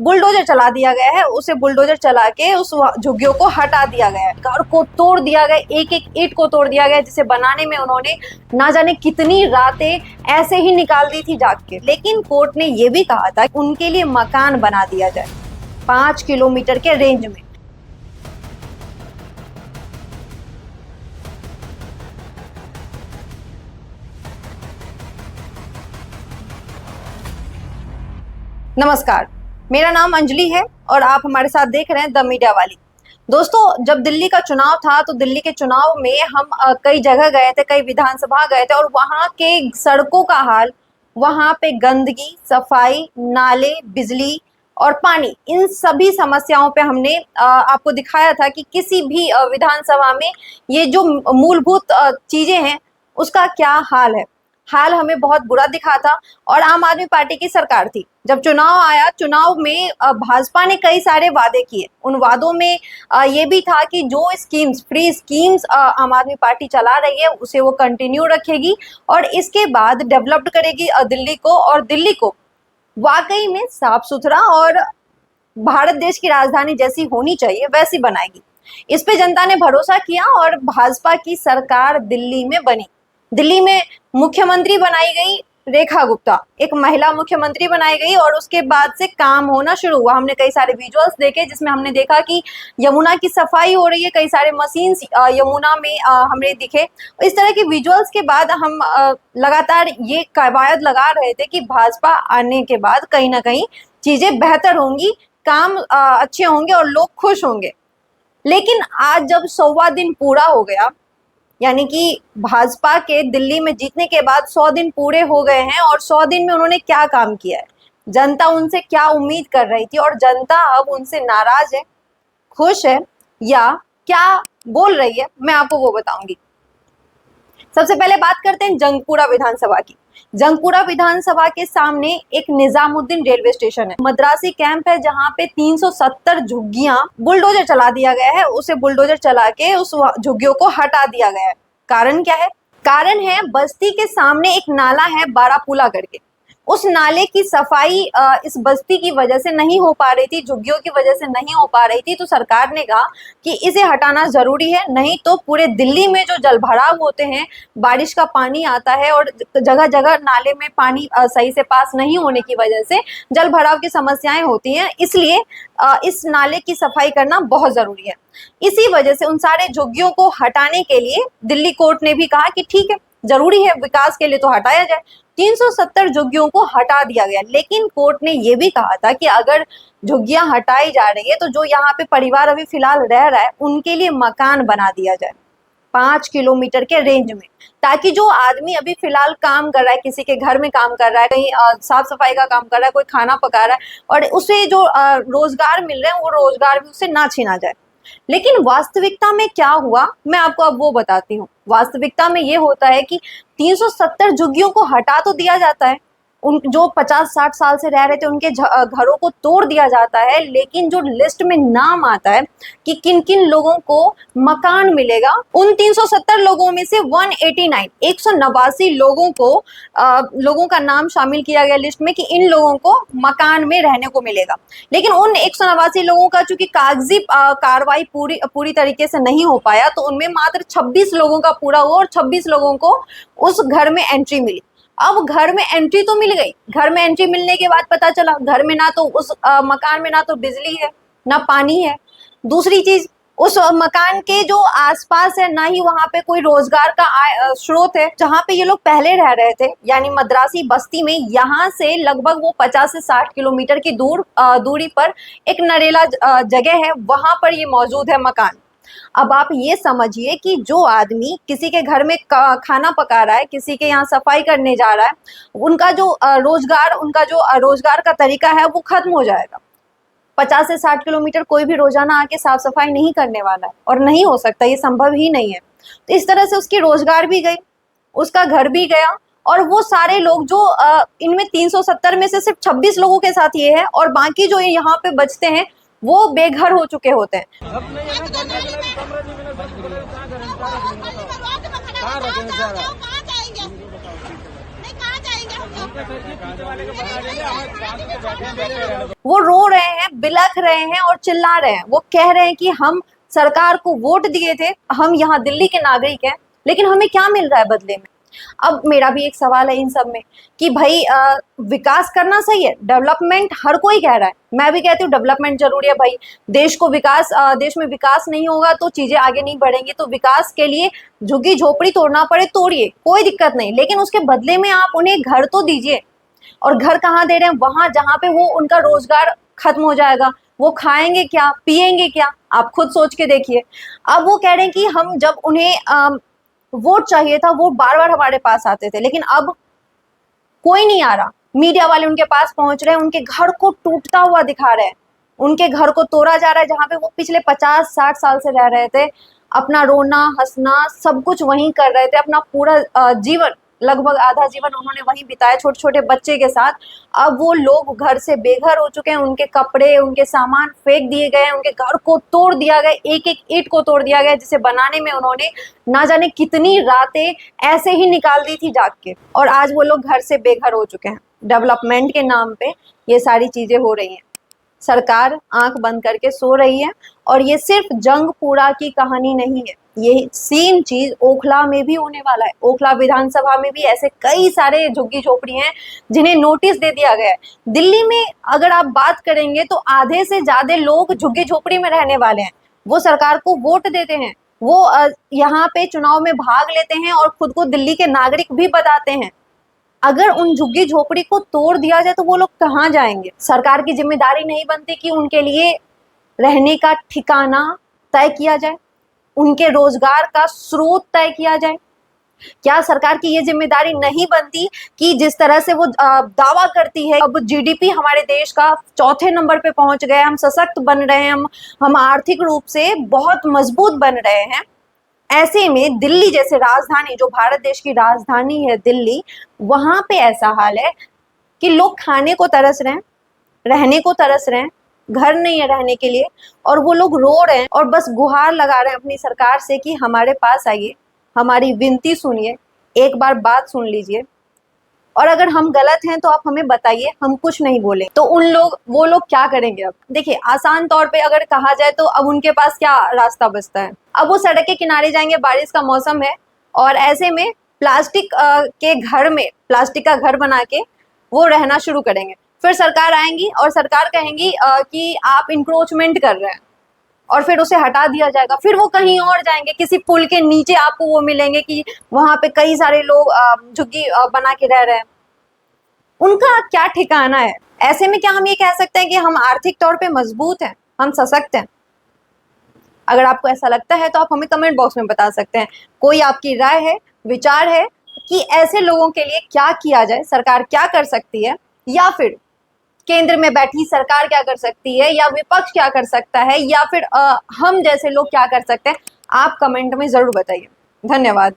Bulldozer चला दिया गया है, उसे बुलडोजर चला के उस झुग्गियों को हटा दिया गया है, घर को तोड़ दिया गया, एक एक ईंट को तोड़ दिया गया, जिसे बनाने में उन्होंने ना जाने कितनी रातें ऐसे ही निकाल दी थी जाग के। लेकिन कोर्ट ने यह भी कहा था कि उनके लिए मकान बना दिया जाए 5 किलोमीटर के रेंज में। नमस्कार, मेरा नाम अंजलि है और आप हमारे साथ देख रहे हैं द मीडिया वाली। दोस्तों, जब दिल्ली का चुनाव था तो दिल्ली के चुनाव में हम कई जगह गए थे, कई विधानसभा गए थे और वहां के सड़कों का हाल, वहां पे गंदगी, सफाई, नाले, बिजली और पानी, इन सभी समस्याओं पे हमने आपको दिखाया था कि किसी भी विधानसभा में ये जो मूलभूत चीजें हैं उसका क्या हाल है। हाल हमें बहुत बुरा दिखा था और आम आदमी पार्टी की सरकार थी। जब चुनाव आया, चुनाव में भाजपा ने कई सारे वादे किए। उन वादों में ये भी था कि जो स्कीम्स, फ्री स्कीम्स आम आदमी पार्टी चला रही है उसे वो कंटिन्यू रखेगी और इसके बाद डेवलप्ड करेगी दिल्ली को, और दिल्ली को वाकई में साफ सुथरा और भारत देश की राजधानी जैसी होनी चाहिए वैसी बनाएगी। इस पे जनता ने भरोसा किया और भाजपा की सरकार दिल्ली में बनी। दिल्ली में मुख्यमंत्री बनाई गई रेखा गुप्ता, एक महिला मुख्यमंत्री बनाई गई और उसके बाद से काम होना शुरू हुआ। हमने कई सारे विजुअल्स देखे जिसमें हमने देखा कि यमुना की सफाई हो रही है, कई सारे मशीन्स यमुना में हमें दिखे। इस तरह के विजुअल्स के बाद हम लगातार ये कवायद लगा रहे थे कि भाजपा आने के बाद कहीं ना कहीं चीजें बेहतर होंगी, काम अच्छे होंगे और लोग खुश होंगे। लेकिन आज जब 100वां दिन पूरा हो गया, यानी कि भाजपा के दिल्ली में जीतने के बाद 100 दिन पूरे हो गए हैं और 100 दिन में उन्होंने क्या काम किया है, जनता उनसे क्या उम्मीद कर रही थी और जनता अब उनसे नाराज है, खुश है या क्या बोल रही है, मैं आपको वो बताऊंगी। सबसे पहले बात करते हैं जंगपुरा विधानसभा की। जंगपुरा विधानसभा के सामने एक निजामुद्दीन रेलवे स्टेशन है, मद्रासी कैंप है, जहां पे 370 झुग्गियां बुलडोजर चला दिया गया है, उसे बुलडोजर चला के उस झुग्गियों को हटा दिया गया है। कारण क्या है? कारण है बस्ती के सामने एक नाला है बारापुला करके। उस नाले की सफाई इस बस्ती की वजह से नहीं हो पा रही थी, झुग्गियों की वजह से नहीं हो पा रही थी, तो सरकार ने कहा कि इसे हटाना जरूरी है, नहीं तो पूरे दिल्ली में जो जलभराव होते हैं, बारिश का पानी आता है और जगह जगह नाले में पानी सही से पास नहीं होने की वजह से जलभराव की समस्याएं होती हैं, इसलिए इस नाले की सफाई करना बहुत जरूरी है। इसी वजह से उन सारे झुग्गियों को हटाने के लिए दिल्ली कोर्ट ने भी कहा कि ठीक है, जरूरी है, विकास के लिए तो हटाया जाए। 370 झुग्गियों को हटा दिया गया, लेकिन कोर्ट ने यह भी कहा था कि अगर झुग्गियां हटाई जा रही है तो जो यहाँ पे परिवार अभी फिलहाल रह रहा है उनके लिए मकान बना दिया जाए 5 किलोमीटर के रेंज में, ताकि जो आदमी अभी फिलहाल काम कर रहा है, किसी के घर में काम कर रहा है, कहीं साफ सफाई का काम कर रहा है, कोई खाना पका रहा है और उसे जो रोजगार मिल रहे हैं वो रोजगार भी उससे ना छीना जाए। लेकिन वास्तविकता में क्या हुआ, मैं आपको अब वो बताती हूँ। वास्तविकता में ये होता है कि 370 झुग्गियों को हटा तो दिया जाता है, उन जो 50-60 साल से रह रहे थे उनके घरों को तोड़ दिया जाता है, लेकिन जो लिस्ट में नाम आता है कि किन किन लोगों को मकान मिलेगा, उन 370 लोगों में से 189 लोगों का नाम शामिल किया गया लिस्ट में कि इन लोगों को मकान में रहने को मिलेगा। लेकिन उन 189 लोगों का चूंकि कागजी कार्रवाई पूरी तरीके से नहीं हो पाया, तो उनमें मात्र 26 लोगों का पूरा हुआ और 26 लोगों को उस घर में एंट्री मिली। अब घर में एंट्री तो मिल गई, घर में एंट्री मिलने के बाद पता चला घर में ना तो उस मकान में ना तो बिजली है ना पानी है। दूसरी चीज, उस मकान के जो आसपास है ना ही वहां पे कोई रोजगार का स्रोत है। जहां पे ये लोग पहले रह रहे थे, यानी मद्रासी बस्ती में, यहाँ से लगभग वो 50 से 60 किलोमीटर की दूरी पर एक नरेला जगह है, वहां पर ये मौजूद है मकान। अब आप ये समझिए कि जो आदमी किसी के घर में खाना पका रहा है, किसी के यहाँ सफाई करने जा रहा है, उनका जो रोजगार का तरीका है वो खत्म हो जाएगा। 50 से 60 किलोमीटर कोई भी रोजाना आके साफ सफाई नहीं करने वाला है और नहीं हो सकता, ये संभव ही नहीं है। तो इस तरह से उसकी रोजगार भी गई, उसका घर भी गया और वो सारे लोग जो इनमें 370 में से सिर्फ 26 लोगों के साथ ये है और बाकी जो यहाँ पे बचते हैं वो बेघर हो चुके होते हैं। वो रो रहे बिलख रहे हैं और चिल्ला रहे हैं। वो कह रहे हैं कि हम सरकार को वोट दिए थे, हम यहाँ दिल्ली के नागरिक हैं, लेकिन हमें क्या मिल रहा है बदले में। अब मेरा भी एक सवाल है इन सब में कि भाई विकास करना सही है, डेवलपमेंट हर कोई कह रहा है, मैं भी कहती हूँ डेवलपमेंट जरूरी है भाई। देश को विकास देश में विकास नहीं होगा तो चीजें आगे नहीं बढ़ेंगी। तो विकास के लिए झुग्गी झोपड़ी तोड़ना पड़े तोड़िए, कोई दिक्कत नहीं, लेकिन उसके बदले में आप उन्हें घर तो दीजिए। और घर कहाँ दे रहे हैं? वहां जहाँ पे वो उनका रोजगार खत्म हो जाएगा, वो खाएंगे क्या, पिएंगे क्या, आप खुद सोच के देखिए। अब वो कह रहे हैं कि हम जब उन्हें वोट चाहिए था वो बार बार हमारे पास आते थे, लेकिन अब कोई नहीं आ रहा। मीडिया वाले उनके पास पहुंच रहे हैं, उनके घर को टूटता हुआ दिखा रहे हैं, उनके घर को तोड़ा जा रहा है जहां पे वो पिछले 50-60 साल से रह रहे थे। अपना रोना हंसना सब कुछ वहीं कर रहे थे, अपना पूरा जीवन, लगभग आधा जीवन उन्होंने वहीं बिताया छोटे छोटे बच्चे के साथ। अब वो लोग घर से बेघर हो चुके हैं, उनके कपड़े उनके सामान फेंक दिए गए हैं, उनके घर को तोड़ दिया गया, एक एक ईंट को तोड़ दिया गया, जिसे बनाने में उन्होंने ना जाने कितनी रातें ऐसे ही निकाल दी थी जाग के। और आज वो लोग घर से बेघर हो चुके हैं। डेवलपमेंट के नाम पे ये सारी चीजें हो रही हैं। सरकार आंख बंद करके सो रही है। और ये सिर्फ जंगपुरा की कहानी नहीं है, ये सेम चीज ओखला में भी होने वाला है। ओखला विधानसभा में भी ऐसे कई सारे झुग्गी झोपड़ी हैं जिन्हें नोटिस दे दिया गया है। दिल्ली में अगर आप बात करेंगे तो आधे से ज्यादा लोग झुग्गी झोपड़ी में रहने वाले हैं। वो सरकार को वोट देते हैं, वो यहाँ पे चुनाव में भाग लेते हैं और खुद को दिल्ली के नागरिक भी बताते हैं। अगर उन झुग्गी झोपड़ी को तोड़ दिया जाए तो वो लोग कहाँ जाएंगे? सरकार की जिम्मेदारी नहीं बनती कि उनके लिए रहने का ठिकाना तय किया जाए, उनके रोजगार का स्रोत तय किया जाए? क्या सरकार की ये जिम्मेदारी नहीं बनती कि जिस तरह से वो दावा करती है अब जीडीपी हमारे देश का चौथे नंबर पे पहुंच गया, हम सशक्त बन रहे हैं, हम आर्थिक रूप से बहुत मजबूत बन रहे हैं। ऐसे में दिल्ली जैसे राजधानी, जो भारत देश की राजधानी है दिल्ली, वहां पे ऐसा हाल है कि लोग खाने को तरस रहे हैं, रहने को तरस रहे हैं, घर नहीं है रहने के लिए, और वो लोग रो रहे हैं और बस गुहार लगा रहे हैं अपनी सरकार से कि हमारे पास आइए, हमारी विनती सुनिए, एक बार बात सुन लीजिए, और अगर हम गलत हैं तो आप हमें बताइए, हम कुछ नहीं बोले। तो वो लोग क्या करेंगे? अब देखिए, आसान तौर पे अगर कहा जाए तो अब उनके पास क्या रास्ता बचता है? अब वो सड़क के किनारे जाएंगे, बारिश का मौसम है, और ऐसे में प्लास्टिक के घर में प्लास्टिक का घर बना के वो रहना शुरू करेंगे। फिर सरकार आएंगी और सरकार कहेंगी कि आप इंक्रोचमेंट कर रहे हैं, और फिर उसे हटा दिया जाएगा। फिर वो कहीं और जाएंगे, किसी पुल के नीचे आपको वो मिलेंगे कि वहां पे कई सारे लोग झुग्गी बना के रह रहे हैं। उनका क्या ठिकाना है? ऐसे में क्या हम ये कह सकते हैं कि हम आर्थिक तौर पे मजबूत हैं, हम सशक्त हैं? अगर आपको ऐसा लगता है तो आप हमें कमेंट बॉक्स में बता सकते हैं। कोई आपकी राय है, विचार है कि ऐसे लोगों के लिए क्या किया जाए, सरकार क्या कर सकती है, या फिर केंद्र में बैठी सरकार क्या कर सकती है, या विपक्ष क्या कर सकता है, या फिर हम जैसे लोग क्या कर सकते हैं? आप कमेंट में जरूर बताइए। धन्यवाद।